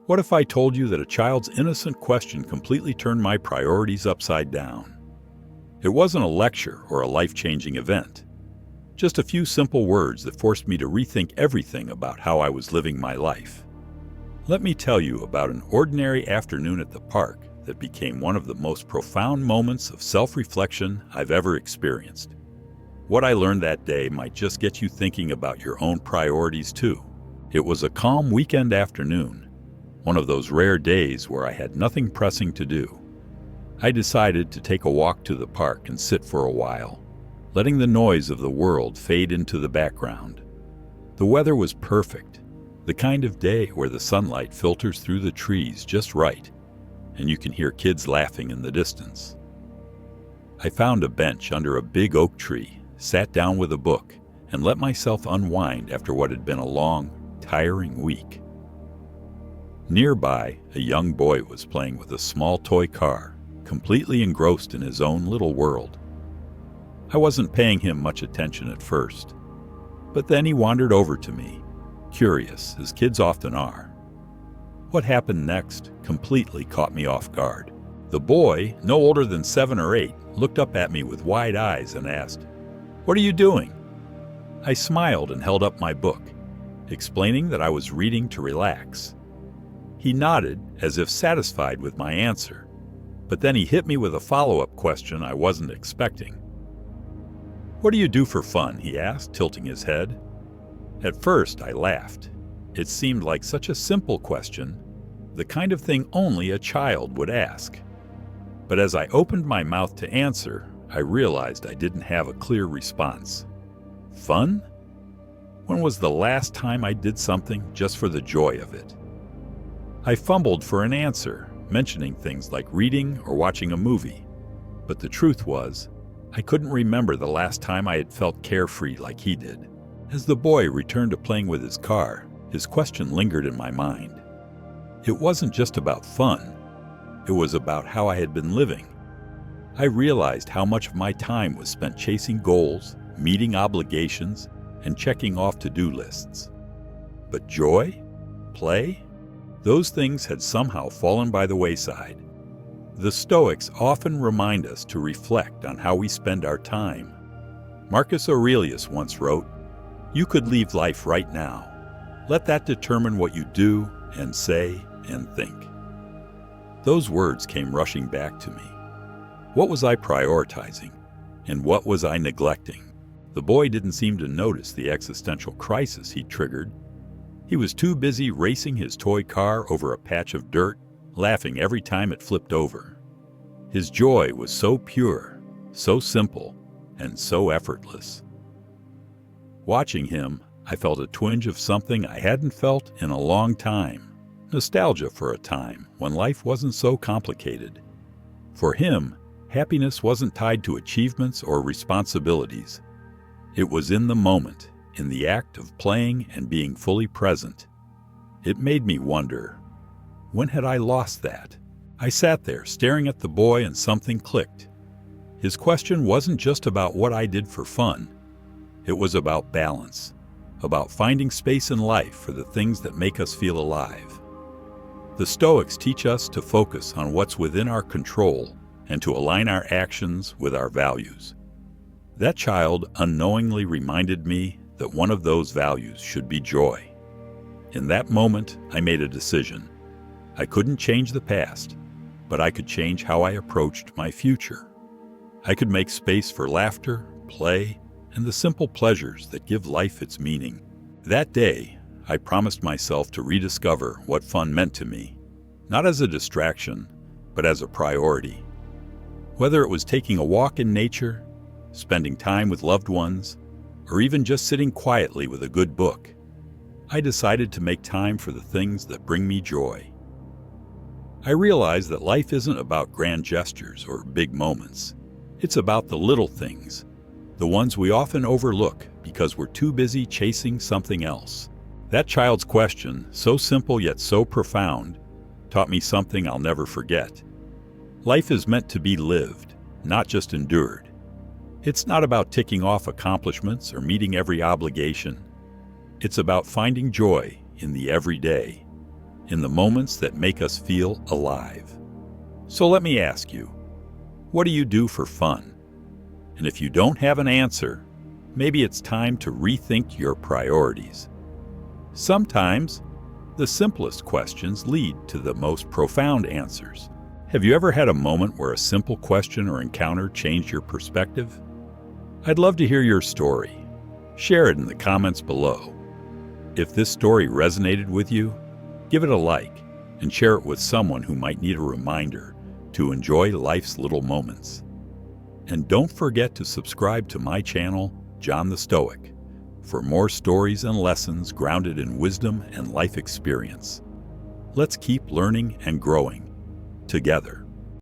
What if I told you that a child's innocent question completely turned my priorities upside down? It wasn't a lecture or a life-changing event. Just a few simple words that forced me to rethink everything about how I was living my life. Let me tell you about an ordinary afternoon at the park that became one of the most profound moments of self-reflection I've ever experienced. What I learned that day might just get you thinking about your own priorities too. It was a calm weekend afternoon, one of those rare days where I had nothing pressing to do. I decided to take a walk to the park and sit for a while, letting the noise of the world fade into the background. The weather was perfect, the kind of day where the sunlight filters through the trees just right, and you can hear kids laughing in the distance. I found a bench under a big oak tree, sat down with a book, and let myself unwind after what had been a long, tiring week. Nearby, a young boy was playing with a small toy car, completely engrossed in his own little world. I wasn't paying him much attention at first, but then he wandered over to me, curious, as kids often are. What happened next completely caught me off guard. The boy, no older than 7 or 8, looked up at me with wide eyes and asked, "What are you doing?" I smiled and held up my book, explaining that I was reading to relax. He nodded as if satisfied with my answer, but then he hit me with a follow-up question I wasn't expecting. "What do you do for fun?" he asked, tilting his head. At first, I laughed. It seemed like such a simple question, the kind of thing only a child would ask. But as I opened my mouth to answer, I realized I didn't have a clear response. Fun? When was the last time I did something just for the joy of it? I fumbled for an answer, mentioning things like reading or watching a movie. But the truth was, I couldn't remember the last time I had felt carefree like he did. As the boy returned to playing with his car, his question lingered in my mind. It wasn't just about fun. It was about how I had been living. I realized how much of my time was spent chasing goals, meeting obligations, and checking off to-do lists. But joy? Play? Those things had somehow fallen by the wayside. The Stoics often remind us to reflect on how we spend our time. Marcus Aurelius once wrote, "You could leave life right now. Let that determine what you do and say and think." Those words came rushing back to me. What was I prioritizing? And what was I neglecting? The boy didn't seem to notice the existential crisis he triggered. He was too busy racing his toy car over a patch of dirt, laughing every time it flipped over. His joy was so pure, so simple, and so effortless. Watching him, I felt a twinge of something I hadn't felt in a long time. Nostalgia for a time when life wasn't so complicated. For him, happiness wasn't tied to achievements or responsibilities. It was in the moment, in the act of playing and being fully present. It made me wonder, when had I lost that? I sat there staring at the boy and something clicked. His question wasn't just about what I did for fun. It was about balance, about finding space in life for the things that make us feel alive. The Stoics teach us to focus on what's within our control and to align our actions with our values. That child unknowingly reminded me that one of those values should be joy. In that moment, I made a decision. I couldn't change the past, but I could change how I approached my future. I could make space for laughter, play, and the simple pleasures that give life its meaning. That day, I promised myself to rediscover what fun meant to me, not as a distraction, but as a priority. Whether it was taking a walk in nature, spending time with loved ones, or even just sitting quietly with a good book, I decided to make time for the things that bring me joy. I realized that life isn't about grand gestures or big moments. It's about the little things, the ones we often overlook because we're too busy chasing something else. That child's question, so simple yet so profound, taught me something I'll never forget. Life is meant to be lived, not just endured. It's not about ticking off accomplishments or meeting every obligation. It's about finding joy in the everyday. in the moments that make us feel alive. So let me ask you, what do you do for fun? And if you don't have an answer, maybe it's time to rethink your priorities. Sometimes, the simplest questions lead to the most profound answers. Have you ever had a moment where a simple question or encounter changed your perspective? I'd love to hear your story. Share it in the comments below. If this story resonated with you, give it a like and share it with someone who might need a reminder to enjoy life's little moments. And don't forget to subscribe to my channel, John the Stoic, for more stories and lessons grounded in wisdom and life experience. Let's keep learning and growing together.